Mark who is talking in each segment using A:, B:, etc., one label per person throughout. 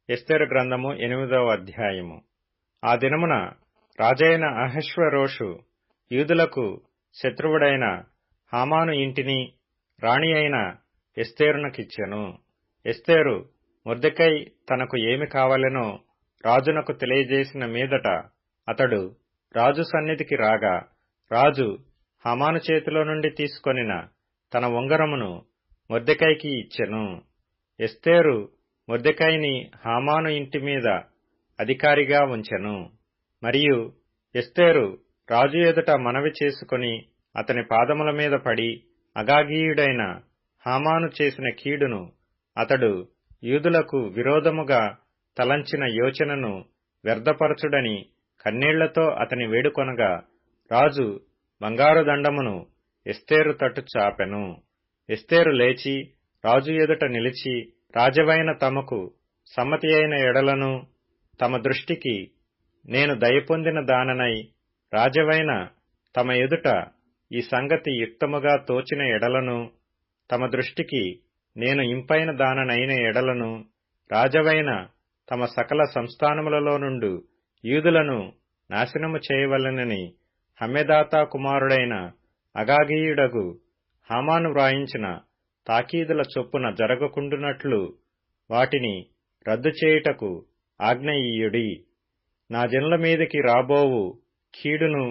A: ఎస్తేరు గ్రంథము 8వ అధ్యాయము. ఆ దినమున రాజైన అహష్వేరోషు యూదులకు శత్రువుడైన హామాను ఇంటిని రాణి అయిన ఎస్తేరునకిచ్చెను. ఎస్తేరు మొర్దెకై తనకు ఏమి కావలెనో రాజునకు తెలియజేసిన మీదట అతడు రాజు సన్నిధికి రాగా, రాజు హామాను చేతిలో నుండి తీసుకొనిన తన ఉంగరమును మొర్దెకైకి ఇచ్చెను. ఎస్తేరు మొర్దెకైని హామాను ఇంటి మీద అధికారిగా ఉంచెను. మరియు ఎస్తేరు రాజు ఎదుట మనవి చేసుకుని అతని పాదముల మీద పడి, అగాగీయుడైన హామాను చేసిన కీడును, అతడు యూదులకు విరోధముగా తలంచిన యోచనను వ్యర్థపరచుడని కన్నీళ్లతో అతని వేడుకొనగా, రాజు బంగారు దండమును ఎస్తేరు తట్టు చాపెను. ఎస్తేరు లేచి రాజు ఎదుట నిలిచి, రాజవైన తమకు సమ్మతి అయిన ఎడలను, తమ దృష్టికి నేను దయపొందిన దాననై రాజవైన తమ ఎదుట ఈ సంగతి యుక్తముగా తోచిన ఎడలను, తమ దృష్టికి నేను ఇంపైన దాననైన ఎడలను, రాజవైన తమ సకల సంస్థానములలో నుండు యూదులను నాశనము చేయవలెనని హమ్మెదాతా కుమారుడైన అగాగీయుడగు హామాను వ్రాయించిన తాకీదుల చొప్పున జరగకుండునట్లు వాటిని రద్దు చేయుటకు ఆజ్ఞ ఇయ్యుడి. నా జనుల మీదికి రాబోవు కీడును,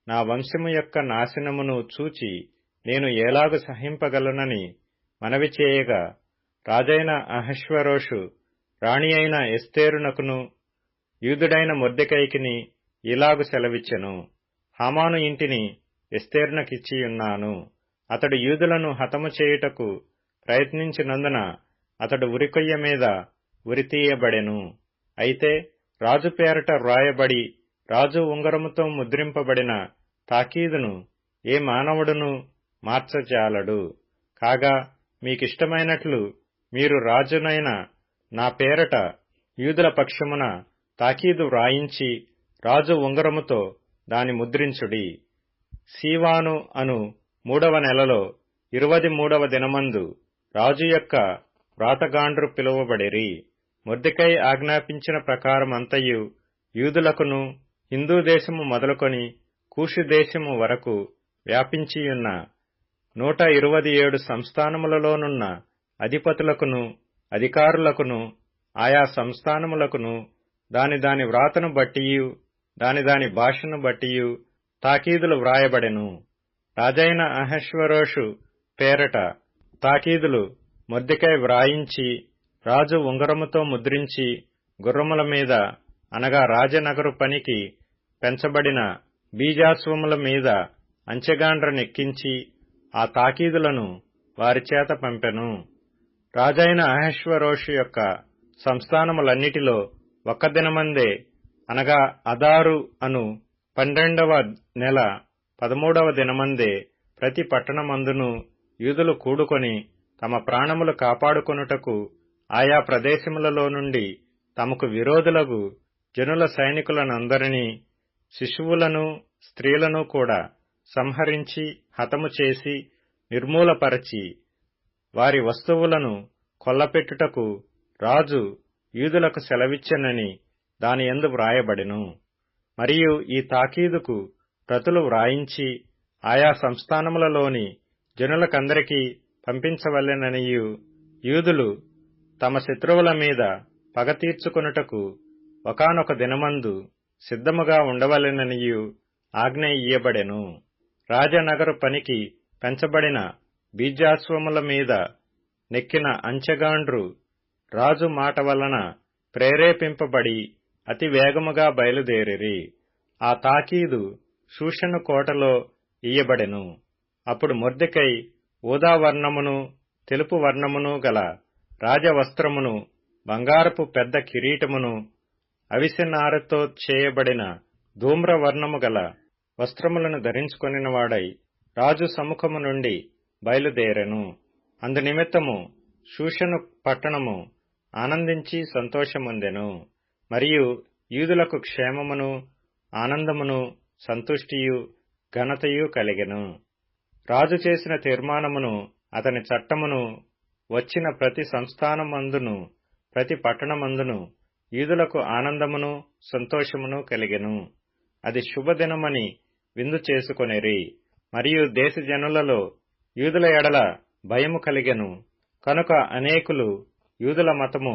A: నా వంశము యొక్క నాశనమును చూచి నేను ఎలాగు సహింపగలనని మనవి చేయగా, రాజైన అహష్వేరోషు రాణి అయిన ఎస్తేరునకును యూదుడైన మొర్దెకైకిని ఇలాగు సెలవిచ్చెను. హామాను ఇంటిని ఎస్తేరునకిచ్చియున్నాను. అతడు యూదులను హతము చేయుటకు ప్రయత్నించినందున అతడు ఉరికొయ్య మీద ఉరితీయబడెను. అయితే రాజు పేరట వ్రాయబడి రాజు ఉంగరముతో ముద్రింపబడిన తాకీదును ఏ మానవుడును మార్చజాలడు. కాగా మీకిష్టమైనట్లు మీరు రాజునైన నా పేరట యూదుల పక్షమున తాకీదు వ్రాయించి రాజు ఉంగరముతో దాని ముద్రించుడి. సీవాను అను 3వ నెలలో 23వ దినమందు రాజు యొక్క వ్రాతగాండ్రు పిలువబడిరి. మొర్దెకై ఆజ్ఞాపించిన ప్రకారమంతయు యూదులకును హిందూ దేశము మొదలుకొని కూషు దేశము వరకు వ్యాపించియున్న 127 సంస్థానములలోనున్న అధిపతులకును అధికారులకును ఆయా సంస్థానములకును దాని వ్రాతను బట్టియు దాని భాషను బట్టియు తాకీదులు వ్రాయబడెను. రాజైన అహష్వేరోషు పేరట తాకీదులు మొర్దెకై వ్రాయించి రాజు ఉంగరముతో ముద్రించి గుర్రముల మీద, అనగా రాజనగరు పనికి పెంచబడిన బీజాశ్వముల మీద అంచెగాండ్రనెక్కించి ఆ తాకీదులను వారిచేత పంపెను. రాజైన అహష్వేరోషు యొక్క సంస్థానములన్నిటిలో ఒక్క దినమందే, అనగా అదారు అను 12వ నెల 13వ దినమందే ప్రతి పట్టణమందును యూదులు కూడుకొని తమ ప్రాణములు కాపాడుకొనుటకు ఆయా ప్రదేశములలో నుండి తమకు విరోధులగు జనుల సైనికులనందరినీ, శిశువులను స్త్రీలను కూడా సంహరించి హతము చేసి నిర్మూలపరచి వారి వస్తువులను కొల్లపెట్టుటకు రాజు యూదులకు సెలవిచ్చెనని దానియందు వ్రాయబడెను. మరియు ఈ తాకీదుకు ప్రతులు వ్రాయించి ఆయా సంస్థానములలోని జనులకందరికీ పంపించవలెననియు, యూదులు తమ శత్రువుల మీద పగ తీర్చుకొనుటకు ఒకానొక దినమందు సిద్ధముగా ఉండవలెననియు ఆజ్ఞ ఇయ్యబడెను. రాజనగరు పనికి పెంచబడిన బీజాశ్వముల మీద నెక్కిన అంచెగాండ్రు రాజు మాట వలన ప్రేరేపింపబడి అతి వేగముగా బయలుదేరిరి. ఆ తాకీదు షూషను కోటలో ఇయ్యబడెను. అప్పుడు మొర్దెకై ఊదావర్ణమును తెలుపు వర్ణమును గల రాజవస్త్రమును, బంగారపు పెద్ద కిరీటమును, అవిసెనారతో చేయబడిన ధూమ్రవర్ణము గల వస్త్రములను ధరించుకొనినవాడై రాజు సముఖము నుండి బయలుదేరెను. అందునిమిత్తము షూషను పట్టణము ఆనందించి సంతోషముందెను. మరియు యూదులకు క్షేమమును ఆనందమును సంతుష్టియు ఘనతయు కలిగెను. రాజు చేసిన తీర్మానమును అతని చట్టమును వచ్చిన ప్రతి సంస్థానమందును ప్రతి పట్టణమందును యూదులకు ఆనందమును సంతోషమును కలిగెను. అది శుభదినమని విందు చేసుకొనిరి. మరియు దేశజనులలో యూదుల ఎడల భయము కలిగెను. కనుక అనేకులు యూదుల మతము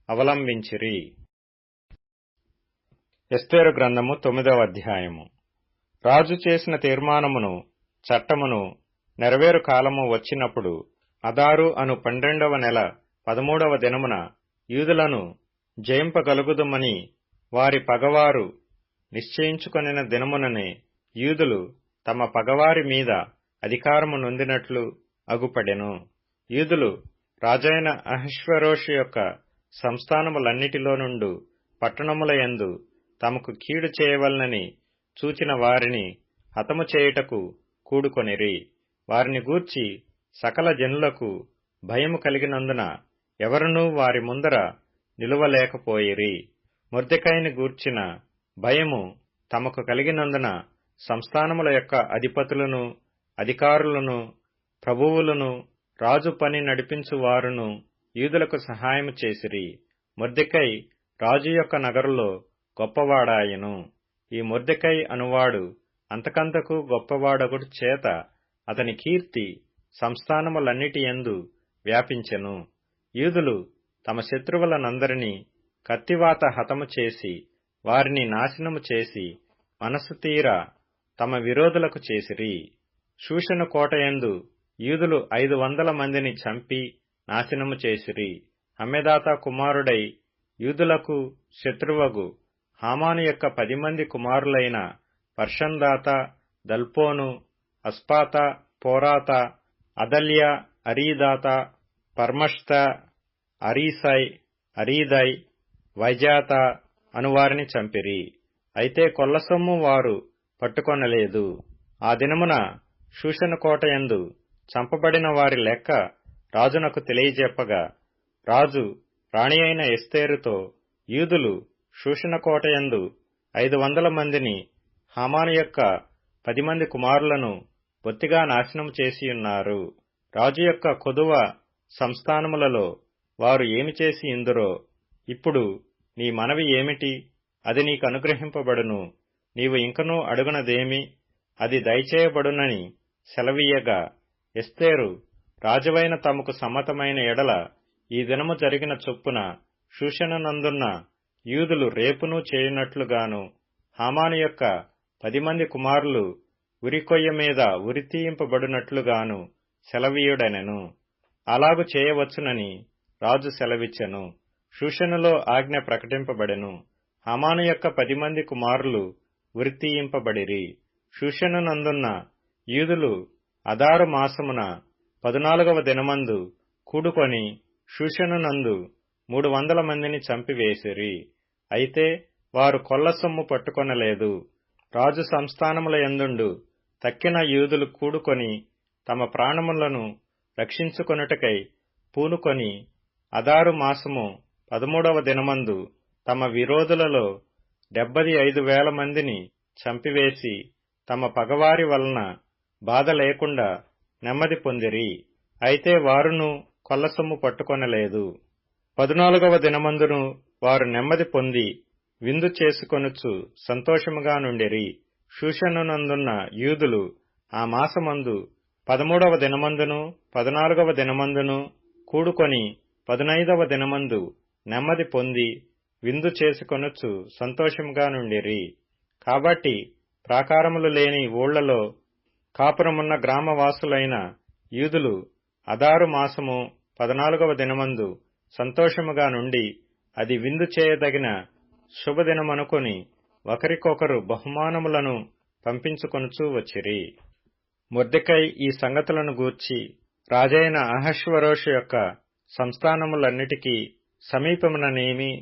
A: అవలంబించిరి. ఎస్తేరు గ్రంథము 9వ అధ్యాయము. రాజు చేసిన తీర్మానమును చట్టమును నెరవేరు కాలము వచ్చినప్పుడు అదారు అను 12వ నెల 13వ దినమున యూదులను జయింపగలుగుదుమని వారి పగవారు నిశ్చయించుకొనిన దినముననే యూదులు తమ పగవారి మీద అధికారము నొందినట్లు అగుపడెను. యూదులు రాజైన అహష్వేరోషు యొక్క సంస్థానములన్నిటిలో నుండు పట్టణముల యందు తమకు కీడు చేయవలనని చూచిన వారిని హతము చేయుటకు కూడుకొనిరి. వారిని గూర్చి సకల జనులకు భయము కలిగినందున ఎవరునూ వారి ముందర నిలువలేకపోయిరి. మొర్దెకైని గూర్చిన భయము తమకు కలిగినందున సంస్థానముల యొక్క అధిపతులను, అధికారులను, ప్రభువులను, రాజు పని నడిపించువారును యూదులకు సహాయము చేసిరి. మొర్దెకై రాజు యొక్క నగరులో గొప్పవాడాయెను. ఈ మొర్దెకై అనువాడు అంతకంతకు గొప్పవాడొకటి చేత అతని కీర్తి సంస్థానములన్నిటి యందు వ్యాపించెను. యూదులు తమ శత్రువులనందరినీ కత్తివాత హతము చేసి వారిని నాశనము చేసి మనసు తీరా తమ విరోధులకు చేసిరి. షూషను కోటయందు యూదులు 500 మందిని చంపి నాశనము చేసిరి. హమ్మెదాత కుమారుడై యూదులకు శత్రువగు హామాను యొక్క 10 మంది కుమారులైన పర్షందాత, దల్పోను, అస్పాత, పోరాత, అదల్య, అరీదాత, పర్మష్త, అరీసై, అరీదై, వైజాత అనువారిని చంపిరి. అయితే కొల్లసొమ్ము వారు పట్టుకొనలేదు. ఆ దినమున షూషను కోటయందు చంపబడిన వారి లెక్క రాజునకు తెలియజెప్పగా రాజు రాణి అయిన ఎస్తేరుతో, యూదులు షూషను కోటయందు 500 మందిని, హామాను యొక్క 10 మంది కుమారులను బొత్తిగా నాశనము చేసియున్నారు. రాజు యొక్క కొదువ సంస్థానములలో వారు ఏమి చేసి ఇందురో ఇప్పుడు నీ మనవి ఏమిటి? అది నీకు అనుగ్రహింపబడును. నీవు ఇంకనూ అడుగునదేమి? అది దయచేయబడునని సెలవీయగా ఎస్తేరు రాజువైన తమకు సమ్మతమైన ఎడల ఈ దినము జరిగిన చొప్పున షూషనునందున్న యూదులు రేపును చేయునట్లుగాను హామాను యొక్క 10 మంది కుమారులు ఉరికొయ్య మీద ఉరితీయింపబడినట్లుగాను సెలవీయుడనెను. అలాగు చేయవచ్చునని రాజు సెలవిచ్చెను. షూషనులో ఆజ్ఞ ప్రకటింపబడెను. హామాను యొక్క 10 మంది కుమారులు ఉరితీయింపబడిరి. షూషనునందున్న యూదులు అదారు మాసమున 14వ దినమందు కూడుకొని షూషనునందు 300 మందిని చంపివేసిరి. అయితే వారు కొల్లసొమ్ము పట్టుకొనలేదు. రాజు సంస్థానముల యందుండు తక్కిన యూదులు కూడుకొని తమ ప్రాణములను రక్షించుకొనుటకై పూనుకొని అదారు మాసము 13వ దినమందు తమ విరోధులలో 75,000 మందిని చంపివేసి తమ పగవారి వలన బాధ లేకుండా నెమ్మది పొందిరి. అయితే వారును కొల్లసొమ్ము పట్టుకొనలేదు. 14వ దినమందును వారు నెమ్మది పొంది విందు చేసుకొనుచు సంతోషముగా నుండిరి. షూషనునందున్న యూదులు ఆ మాసమందు 13వ దినమందును 14వ దినమందును కూడుకొని 15వ దినమందు నెమ్మది పొంది విందు చేసుకొనుచు సంతోషముగా నుండిరి. కాబట్టి ప్రాకారములు లేని ఊళ్లలో కాపురమున్న గ్రామవాసులైన యూదులు అదారు మాసము 14వ దినమందు సంతోషముగా నుండి అది విందు చేయదగిన శుభదినమనుకొని ఒకరికొకరు బహుమానములను పంపించుకొనుచూ వచ్చిరి. మొర్దెకై ఈ సంగతులను గూర్చి రాజైన అహష్వేరోషు యొక్క సంస్థానములన్నిటికీ సమీపముననేమి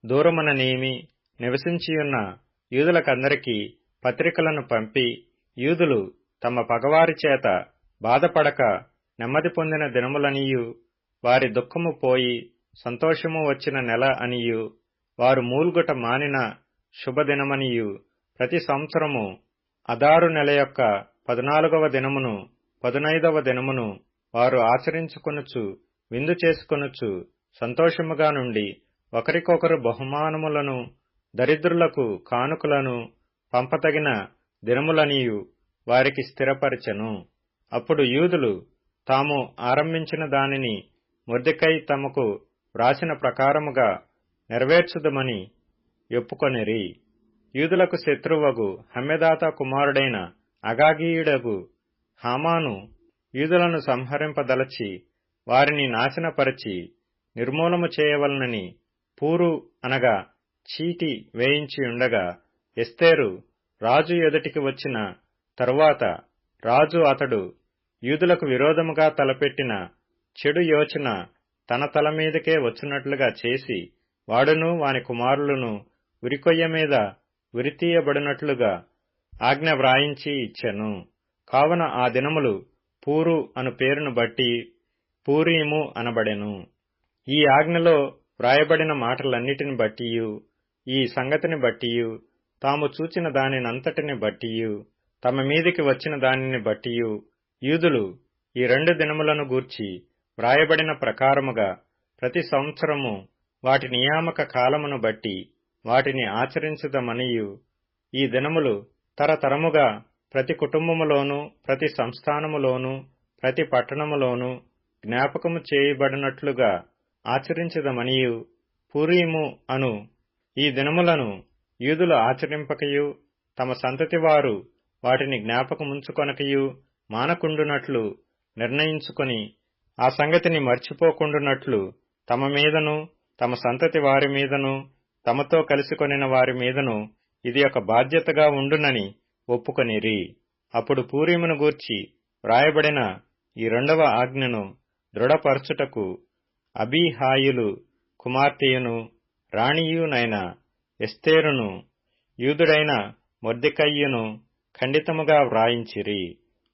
A: దూరముననేమి నివసించియున్న యూదులకందరికీ పత్రికలను పంపి, యూదులు తమ పగవారి చేత బాధపడక నెమ్మది పొందిన దినములనియు, వారి దుఃఖము పోయి సంతోషము వచ్చిన నెల అనియు, వారు మూల్గుట మానిన శుభదినమనియు, ప్రతి సంవత్సరము అదారు నెల యొక్క 14వ దినమును 15వ దినమును వారు ఆచరించుకొనుచు విందు చేసుకొనుచు సంతోషముగా నుండి ఒకరికొకరు బహుమానములను దరిద్రులకు కానుకలను పంపతగిన దినములనియు వారికి స్థిరపరచెను. అప్పుడు యూదులు తాము ఆరంభించిన దానిని మొర్దెకై తమకు వ్రాసిన ప్రకారముగా నెరవేర్చుదమని ఒప్పుకొనిరి. యూదులకు శత్రువగు హమ్మెదాతా కుమారుడైన అగాగీయుడగు హామాను యూదులను సంహరింపదలచి వారిని నాశనపరచి నిర్మూలము చేయవలనని పూరు అనగా చీటి వేయించియుండగా, ఎస్తేరు రాజు ఎదుటికి వచ్చిన తరువాత రాజు అతడు యూదులకు విరోధముగా తలపెట్టిన చెడు యోచన తన తల మీదకే వచ్చినట్లుగా చేసి వాడును వాని కుమారులను ఉరికొయ్య మీద ఉరితీయబడినట్లుగా ఆజ్ఞ వ్రాయించి ఇచ్చెను. కావున ఆ దినములు పూరు అను పేరును బట్టి పూరీము అనబడెను. ఈ ఆజ్ఞలో వ్రాయబడిన మాటలన్నిటిని బట్టియు, ఈ సంగతిని బట్టియు, తాము చూచిన దానినంతటిని బట్టియు, తమ మీదికి వచ్చిన దానిని బట్టియు యూదులు ఈ 2 దినములను గూర్చి వ్రాయబడిన ప్రకారముగా ప్రతి సంవత్సరము వాటి నియామక కాలమును బట్టి వాటిని ఆచరించుదమనియు, ఈ దినములు తరతరముగా ప్రతి కుటుంబములోనూ ప్రతి సంస్థానములోనూ ప్రతి పట్టణములోనూ జ్ఞాపకము చేయబడినట్లుగా ఆచరించుదమనియు, పూరీము అను ఈ దినములను యూదులు ఆచరింపకయు తమ సంతతి వారు వాటిని జ్ఞాపకముంచుకొనకయు మానకుండునట్లు నిర్ణయించుకొని ఆ సంగతిని మర్చిపోకుండునట్లు తమ మీదను తమ సంతతి వారి మీదను తమతో కలిసికొనిన వారి మీదను ఇది ఒక బాధ్యతగా ఉండునని ఒప్పుకొనిరి. అప్పుడు పూరీమును గూర్చి వ్రాయబడిన ఈ 2వ ఆజ్ఞను దృఢపరచుటకు అబీహాయిలు కుమార్తెయును రాణియునైన ఎస్తేరును యూదుడైన మొర్దెకైయును ఖండితముగా వ్రాయించిరి.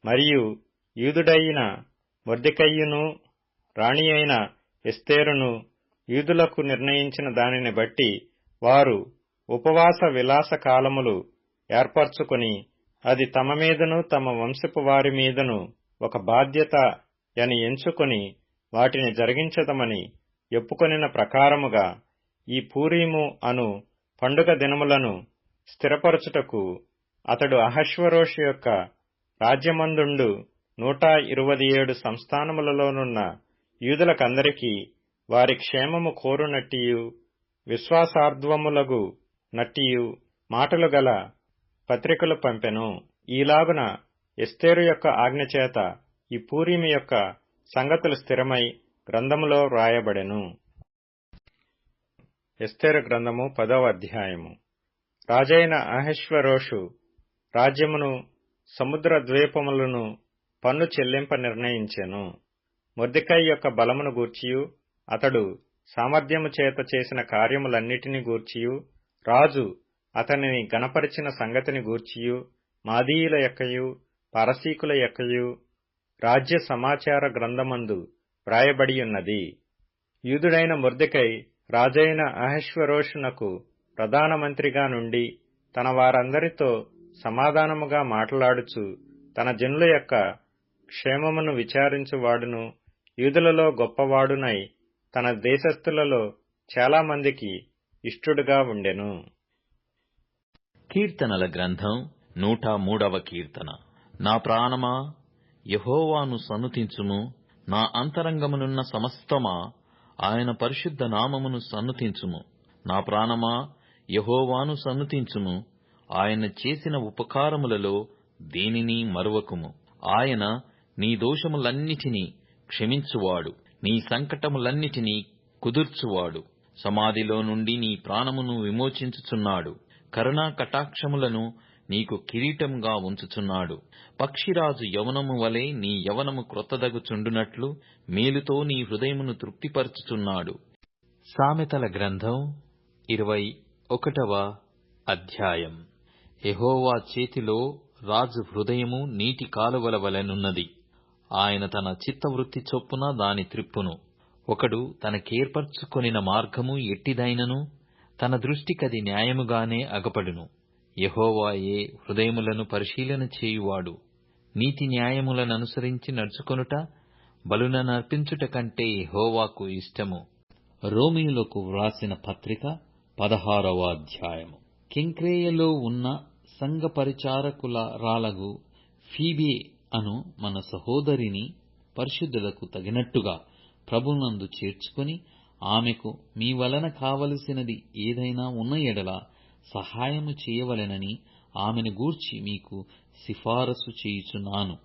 A: మరియు యూదుడైన మొర్దెకైయును రాణి అయిన ఎస్తేరును యూదులకు నిర్ణయించిన దానిని బట్టి వారు ఉపవాస విలాస కాలములు ఏర్పరచుకొని అది తమ మీదను తమ వంశపు వారి మీదను ఒక బాధ్యత అని ఎంచుకొని వాటిని జరిగించదమని ఒప్పుకొనిన ప్రకారముగా ఈ పూరీము అను పండుగ దినములను స్థిరపరచుటకు అతడు అహష్వేరోషు యొక్క రాజ్యమందుండు 127 సంస్థానములలోనున్న యూదులకందరికీ వారి క్షేమము కోరునట్టియు విశ్వాసార్థములగు నట్టియు మాటలు గల పత్రికలు పంపెను. ఈలాగున ఎస్తేరు యొక్క ఆజ్ఞచేత ఈ పూరీము యొక్క సంగతులు స్థిరమై గ్రంథములో వ్రాయబడెను. ఎస్తేరు గ్రంథము 10వ అధ్యాయము. రాజైన అహష్వేరోషు రాజ్యమును సముద్ర ద్వీపములను పన్ను చెల్లింప నిర్ణయించెను. మొర్దెకై యొక్క బలమును గూర్చియు అతడు సామర్థ్యము చేత చేసిన కార్యములన్నిటిని గూర్చియు రాజు అతనిని గణపరిచిన సంగతిని గూర్చియు మాదీయుల యొక్కయు పారసీకుల యొక్కయు రాజ్య సమాచార గ్రంథమందు వ్రాయబడియున్నది. యూదుడైన మొర్దెకై రాజైన అహష్వేరోషునకు ప్రధానమంత్రిగా నుండి తన వారందరితో సమాధానముగా మాట్లాడుచు తన జనుల యొక్క క్షేమమును విచారించువాడును యూదులలో గొప్పవాడునై తన దేశస్థులలో చాలా మందికి ఇష్టుడుగా ఉండెను.
B: కీర్తనల గ్రంథం 103వ కీర్తన. నా ప్రాణమా యెహోవాను సన్నుతించుము, నా అంతరంగమునున్న సమస్తమా ఆయన పరిశుద్ధ నామమును సన్నుతించుము. నా ప్రాణమా యెహోవాను సన్నుతించుము, ఆయన చేసిన ఉపకారములలో దేనిని మరువకుము. ఆయన నీ దోషములన్నిటినీ క్షమించువాడు, నీ సంకటములన్నిటినీ కుదుర్చువాడు. సమాధిలో నుండి నీ ప్రాణమును విమోచించుచున్నాడు, కరుణా కటాక్షములను నీకు కిరీటంగా ఉంచుచున్నాడు. పక్షిరాజు యవనము వలె నీ యవనము క్రొత్తదగుచుండునట్లు మేలుతో నీ హృదయమును తృప్తిపరచుచున్నాడు. సామెతల గ్రంథం 21వ అధ్యాయం. యెహోవా చేతిలో రాజు హృదయము నీటి కాలువల వలెనున్నది. ఆయన తన చిత్తవృత్తి చొప్పున దాని త్రిప్పును. ఒకడు తనకేర్పరచుకొనిన మార్గము ఎట్టిదైనను తన దృష్టికది న్యాయముగానే అగపడును. యెహోవాయే హృదయములను పరిశీలన చేయువాడు. నీతి న్యాయములననుసరించి నడుచుకొనుట బలులనర్పించుట కంటే యెహోవాకు ఇష్టము.
C: రోమీయులకు వ్రాసిన పత్రిక 16వ అధ్యాయము. కెంక్రేయలో ఉన్న సంఘ పరిచారకురాలగు ఫీబే అను మన సహోదరిని పరిశుద్ధులకు తగినట్టుగా ప్రభునందు చేర్చుకుని, ఆమెకు మీ వలన కావలసినది ఏదైనా ఉన్న ఎడల సహాయము చేయవలెనని ఆమెను గూర్చి మీకు సిఫారసు చేయుచున్నాను.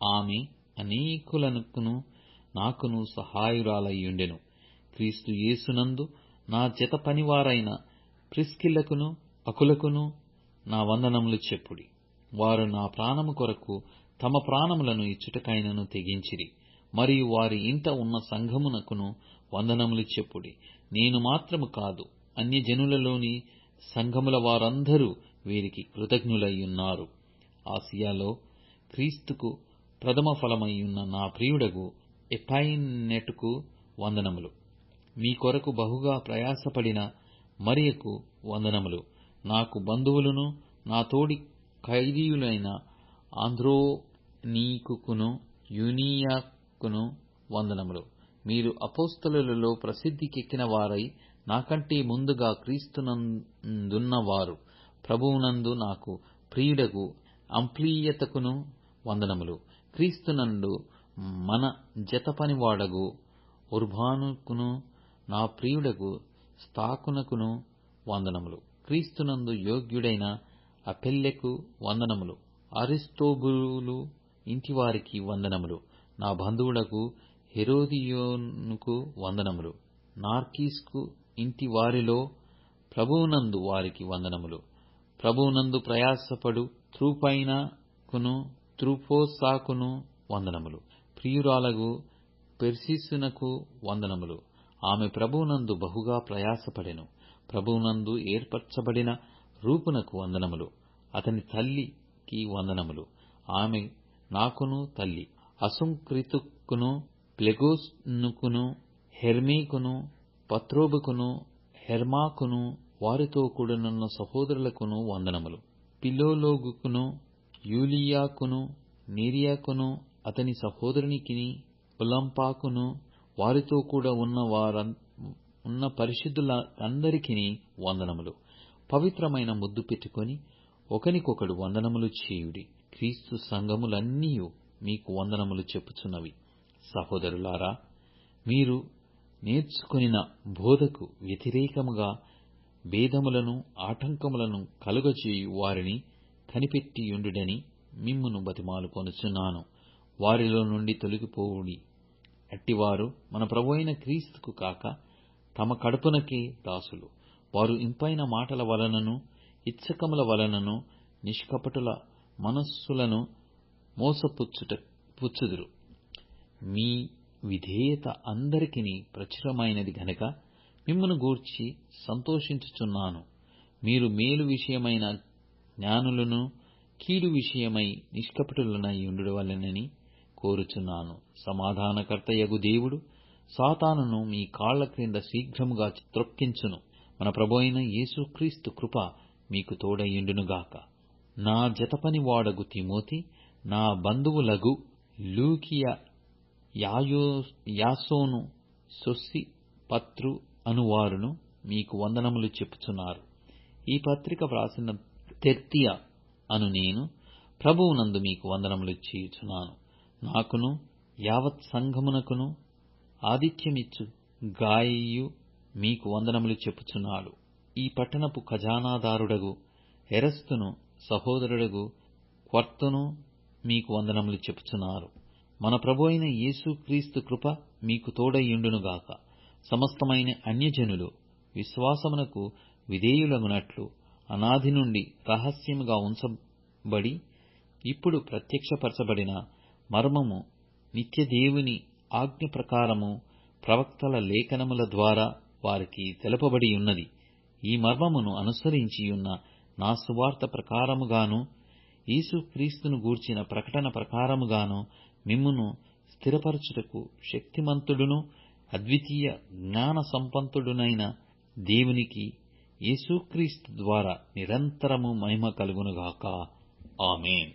C: ఆమె అనేకులకును నాకును సహాయురాలయ్యుండెను. క్రీస్తు యేసునందు నా జత పనివారైన ప్రిస్కిల్లకును అకులకును నా వందనములు చెప్పుడి. వారు నా ప్రాణము కొరకు తమ ప్రాణములను ఇచ్చుటకైనను తెగించిరి. మరియు వారి ఇంట ఉన్న సంఘమునకును వందనములు చెప్పుడి. నేను మాత్రము కాదు, అన్యజనులలోని సంఘముల వారందరూ వీరికి కృతజ్ఞులయ్యున్నారు. ఆసియాలో క్రీస్తుకు ప్రథమ ఫలమయ్యున్న నా ప్రియుడగు ఎపైనెటుకు వందనములు. మీ కొరకు బహుగా ప్రయాసపడిన మరియకు వందనములు. నాకు బంధువులను నా తోడి ఖైదీయులైన ఆంద్రోనీకును యూనియాకును వందనములు. మీరు అపోస్తలులలో ప్రసిద్ధికెక్కిన వారై నాకంటే ముందుగా క్రీస్తునందున్నవారు. ప్రభువునందు నాకు ప్రియుడగు అంప్లియతకును వందనములు. క్రీస్తునందు మన జత పనివాడగు ఉర్బానుకును నా ప్రియుడగు స్తాకునకును వందనములు. క్రీస్తునందు యోగ్యుడైన అపెల్లెకు వందనములు. అరిస్తోబులు ఇంటివారికి వందనములు. నా బంధువులకు హెరోదియోనుకు వందనములు. నార్కీస్కు ఇంటి వారిలో ప్రభువునందు వారికి వందనములు. ప్రభువునందు ప్రయాసపడు త్రూపైనకును త్రూఫోసాకును వందనములు. ప్రియురాలగు పెర్సిసునకు వందనములు. ఆమె ప్రభువునందు బహుగా ప్రయాసపడెను. ప్రభువునందు ఏర్పరచబడిన రూపునకు వందనములు. అతని తల్లికి వందనములు. ఆమె నాకును తల్లి. అసుంక్రితుకును ప్లెగోనుకును హెర్మేకును పత్రోబుకును హెర్మాకును వారితో కూడనున్న సహోదరులకును వందనములు. పిలోలోగుకును యూలియాకును నేరియాకును అతని సహోదరునికిని ఒలంపాకును వారితో కూడా ఉన్న పరిశుద్ధులందరికిని వందనములు. పవిత్రమైన ముద్దు పెట్టుకొని ఒకనికొకడు వందనములు చేయుడి. క్రీస్తు సంఘములన్నీయు మీకు వందనములు చెప్పుచున్నవి. సహోదరులారా, మీరు నేర్చుకొనిన బోధకు వ్యతిరేకముగా భేదములను ఆటంకములను కలుగజేయు వారిని కనిపెట్టియుండుడని మిమ్మును బతిమాలుకొనుచున్నాను. వారిలో నుండి తొలగిపోవుడి. అట్టివారు మన ప్రభువైన క్రీస్తుకు కాక తమ కడుపునకే దాసులు. వారు ఇంపైన మాటల వలనను ఇచ్చకముల వలనను నిష్కపటుల మనస్సులను మోసపుచ్చుదురు. మీ విధేయత అందరికిని ప్రచురమైనది గనక మిమ్మును గూర్చి సంతోషించుచున్నాను. మీరు మేలు విషయమైన జ్ఞానులను, కీడు విషయమై నిష్కపటులనై ఉండువలెనని కోరుచున్నాను. సమాధానకర్తయగు దేవుడు సాతానును మీ కాళ్ల క్రింద శీఘ్రముగా త్రొక్కించును. మన ప్రభువైన యేసుక్రీస్తు కృప మీకు తోడయుండునుగాక. నా జతపని వాడగు తిమోతి, నా బంధువులగు లూకియ, యాసోను, సొస్సిపత్రు అనువారును మీకు వందనములు చెప్పుచున్నారు. ఈ పత్రిక వ్రాసిన తెర్తియ అను నేను ప్రభువునందు మీకు వందనములు చేయుచున్నాను. నాకును యావత్ సంఘమునకును ఆతిథ్యమిచ్చు గాయు మీకు వందనములు చెప్పుచున్నాడు. ఈ పట్టణపు ఖజానాదారుడగు ఎరస్తును సహోదరుడగు క్వర్తును మీకు వందనములు చెప్పుచున్నారు. మన ప్రభువైన యేసుక్రీస్తు కృప మీకు తోడయుండునుగాక. సమస్తమైన అన్యజనులు విశ్వాసమునకు విధేయులగునట్లు అనాది నుండి రహస్యముగా ఉంచబడి ఇప్పుడు ప్రత్యక్షపరచబడిన మర్మము నిత్యదేవుని ఆజ్ఞ ప్రకారము ప్రవక్తల లేఖనముల ద్వారా వారికి తెలుపబడి ఉన్నది. ఈ మర్మమును అనుసరించియున్న నా సువార్త ప్రకారముగాను యేసుక్రీస్తును గూర్చిన ప్రకటన ప్రకారముగాను మిమ్మును స్థిరపరచుటకు శక్తిమంతుడును అద్వితీయ జ్ఞాన సంపన్నుడునైన దేవునికి యేసుక్రీస్తు ద్వారా నిరంతరము మహిమ కలుగునుగాక. ఆమేన్.